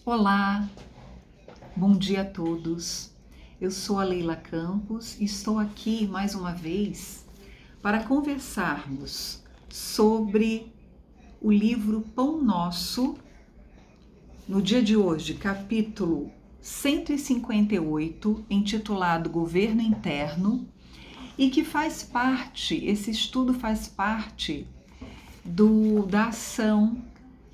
Olá, bom dia a todos. Eu sou a Leila Campos e estou aqui mais uma vez para conversarmos sobre o livro Pão Nosso, no dia de hoje, capítulo 158, intitulado Governo Interno, e que esse estudo faz parte da ação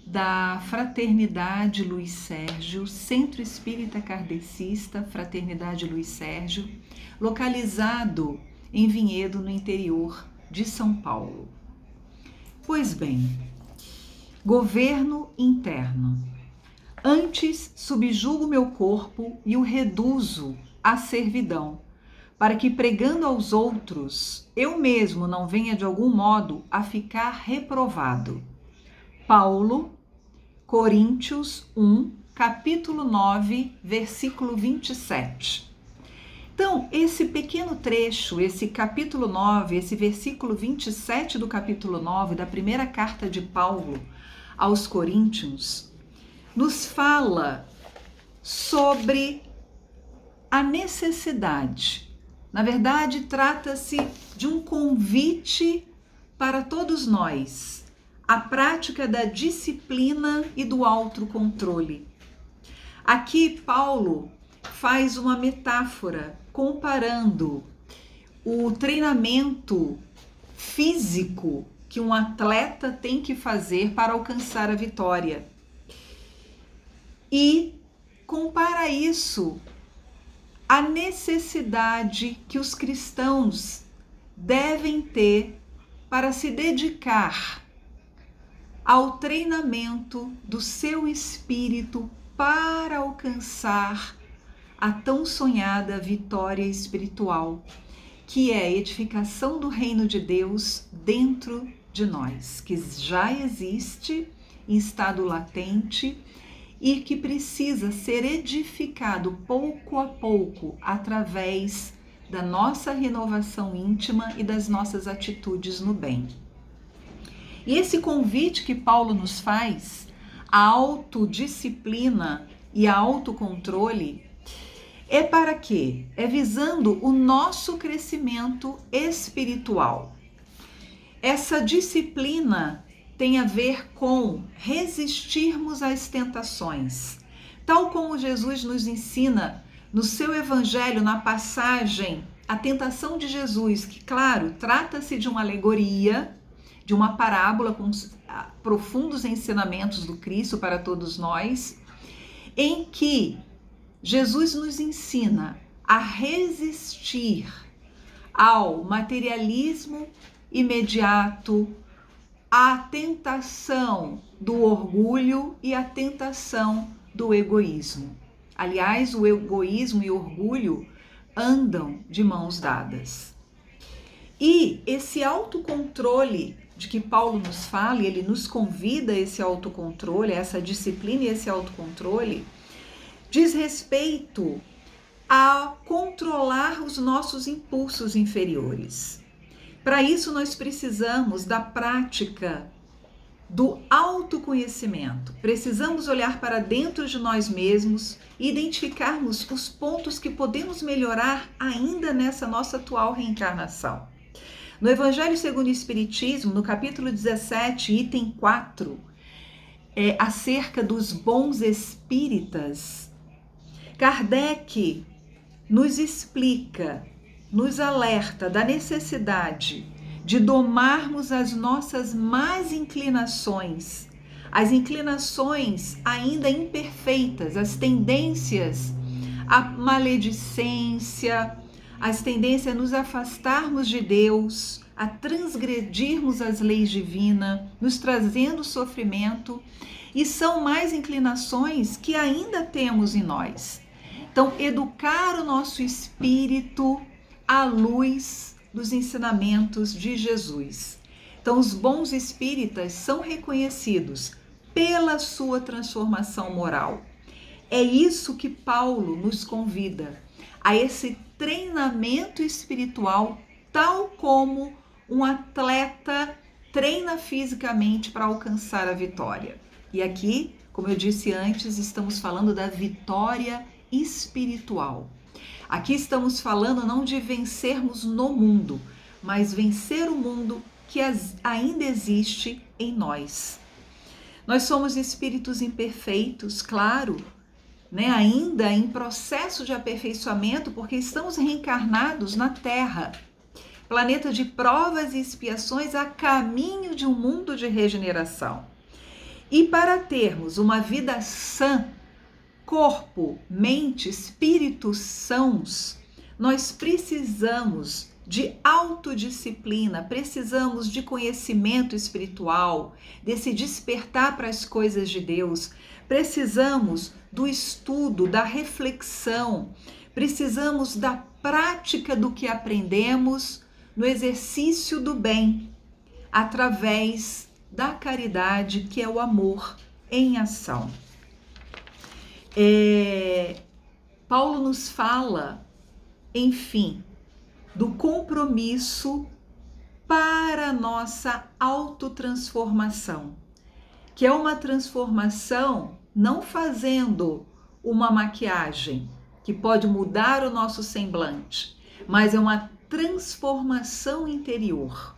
da Fraternidade Luiz Sérgio, Centro Espírita Kardecista Fraternidade Luiz Sérgio, localizado em Vinhedo, no interior de São Paulo. Pois bem, governo interno. Antes subjugo meu corpo e o reduzo à servidão, para que, pregando aos outros, eu mesmo não venha de algum modo a ficar reprovado. Paulo, Coríntios 1, capítulo 9, versículo 27. Então, esse pequeno trecho, esse capítulo 9, esse versículo 27 do capítulo 9 da primeira carta de Paulo aos Coríntios, nos fala sobre a necessidade. Na verdade, trata-se de um convite para todos nós, a prática da disciplina e do autocontrole. Aqui Paulo faz uma metáfora comparando o treinamento físico que um atleta tem que fazer para alcançar a vitória e compara isso à necessidade que os cristãos devem ter para se dedicar ao treinamento do seu espírito para alcançar a tão sonhada vitória espiritual, que é a edificação do reino de Deus dentro de nós, que já existe em estado latente e que precisa ser edificado pouco a pouco através da nossa renovação íntima e das nossas atitudes no bem. E esse convite que Paulo nos faz, a autodisciplina e a autocontrole, é para quê? É visando o nosso crescimento espiritual. Essa disciplina tem a ver com resistirmos às tentações, tal como Jesus nos ensina no seu evangelho, na passagem A Tentação de Jesus, que, claro, trata-se de uma alegoria, de uma parábola com profundos ensinamentos do Cristo para todos nós, em que Jesus nos ensina a resistir ao materialismo imediato, à tentação do orgulho e à tentação do egoísmo. Aliás, o egoísmo e o orgulho andam de mãos dadas. E esse autocontrole de que Paulo nos fala, e ele nos convida a esse autocontrole, a essa disciplina e esse autocontrole, diz respeito a controlar os nossos impulsos inferiores. Para isso, nós precisamos da prática do autoconhecimento. Precisamos olhar para dentro de nós mesmos e identificarmos os pontos que podemos melhorar ainda nessa nossa atual reencarnação. No Evangelho segundo o Espiritismo, no capítulo 17, item 4, acerca dos bons espíritas, Kardec nos explica, nos alerta da necessidade de domarmos as nossas más inclinações, as inclinações ainda imperfeitas, as tendências à maledicência, as tendências a nos afastarmos de Deus, a transgredirmos as leis divinas, nos trazendo sofrimento, e são mais inclinações que ainda temos em nós. Então, educar o nosso espírito à luz dos ensinamentos de Jesus. Então, os bons espíritas são reconhecidos pela sua transformação moral. É isso que Paulo nos convida, a esse treinamento espiritual, tal como um atleta treina fisicamente para alcançar a vitória. E aqui, como eu disse antes, estamos falando da vitória espiritual. Aqui estamos falando não de vencermos no mundo, mas vencer o mundo que ainda existe em nós. Nós somos espíritos imperfeitos, claro, né? Ainda em processo de aperfeiçoamento, porque estamos reencarnados na Terra, planeta de provas e expiações a caminho de um mundo de regeneração. E para termos uma vida sã, corpo, mente, espírito sãos, nós precisamos de autodisciplina, precisamos de conhecimento espiritual, desse despertar para as coisas de Deus, precisamos do estudo, da reflexão, precisamos da prática do que aprendemos no exercício do bem, através da caridade, que é o amor em ação. Paulo nos fala, enfim, do compromisso para a nossa autotransformação, que é uma transformação não fazendo uma maquiagem que pode mudar o nosso semblante, mas é uma transformação interior.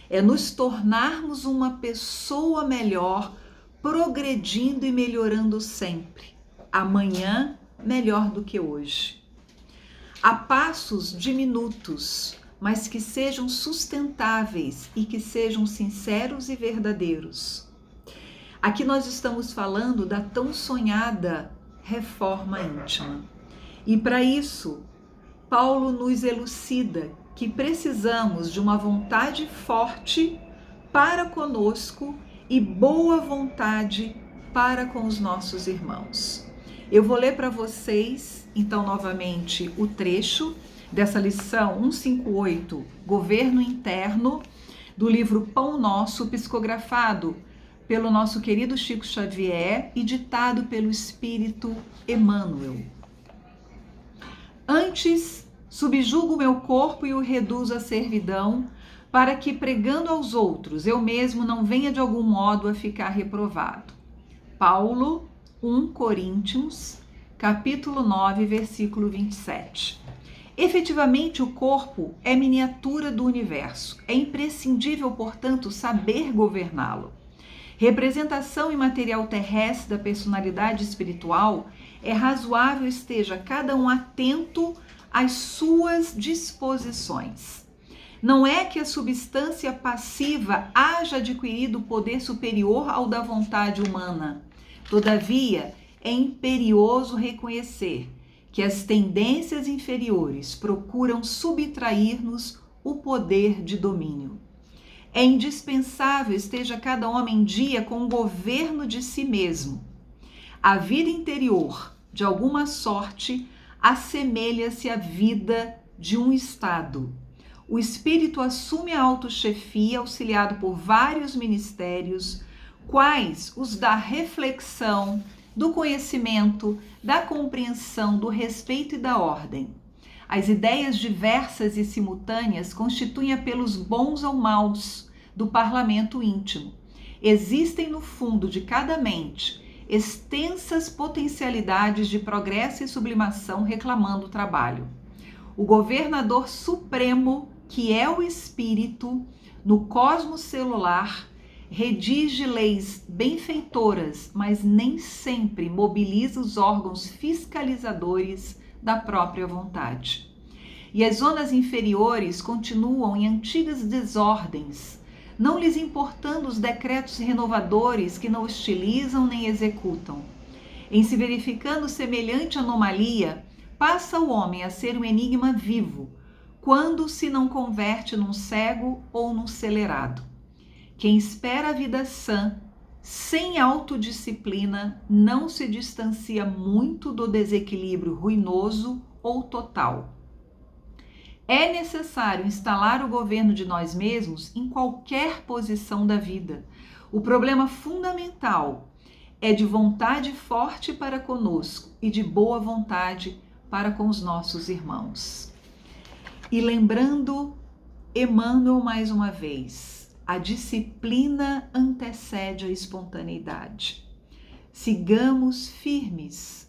É nos tornarmos uma pessoa melhor, progredindo e melhorando sempre. Amanhã melhor do que hoje. A passos diminutos, mas que sejam sustentáveis e que sejam sinceros e verdadeiros. Aqui nós estamos falando da tão sonhada reforma íntima. E para isso, Paulo nos elucida que precisamos de uma vontade forte para conosco e boa vontade para com os nossos irmãos. Eu vou ler para vocês, então, novamente, o trecho dessa lição 158, Governo Interno, do livro Pão Nosso, psicografado pelo nosso querido Chico Xavier e ditado pelo Espírito Emmanuel. Antes, subjugo meu corpo e o reduzo à servidão, para que, pregando aos outros, eu mesmo não venha de algum modo a ficar reprovado. Paulo, 1 Coríntios, capítulo 9, versículo 27. Efetivamente, o corpo é miniatura do universo. É imprescindível, portanto, saber governá-lo. Representação imaterial terrestre da personalidade espiritual, é razoável esteja cada um atento às suas disposições. Não é que a substância passiva haja adquirido poder superior ao da vontade humana. Todavia, é imperioso reconhecer que as tendências inferiores procuram subtrair-nos o poder de domínio. É indispensável esteja cada homem em dia com o governo de si mesmo. A vida interior, de alguma sorte, assemelha-se à vida de um Estado. O espírito assume a autochefia, auxiliado por vários ministérios, quais os da reflexão, do conhecimento, da compreensão, do respeito e da ordem. As ideias diversas e simultâneas constituem apelos bons ou maus do parlamento íntimo. Existem no fundo de cada mente extensas potencialidades de progresso e sublimação reclamando trabalho. O governador supremo, que é o espírito, no cosmos celular, redige leis benfeitoras, mas nem sempre mobiliza os órgãos fiscalizadores da própria vontade. E as zonas inferiores continuam em antigas desordens, não lhes importando os decretos renovadores que não hostilizam nem executam. Em se verificando semelhante anomalia, passa o homem a ser um enigma vivo, quando se não converte num cego ou num celerado. Quem espera a vida sã, sem autodisciplina, não se distancia muito do desequilíbrio ruinoso ou total. É necessário instalar o governo de nós mesmos em qualquer posição da vida. O problema fundamental é de vontade forte para conosco e de boa vontade para com os nossos irmãos. E lembrando Emmanuel mais uma vez, a disciplina antecede a espontaneidade. sigamos firmes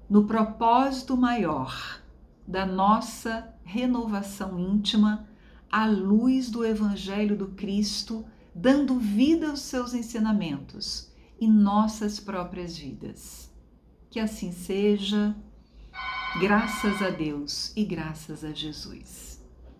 no propósito maior da nossa renovação íntima à luz do Evangelho do Cristo, dando vida aos seus ensinamentos em nossas próprias vidas. Que assim seja, graças a Deus e graças a Jesus.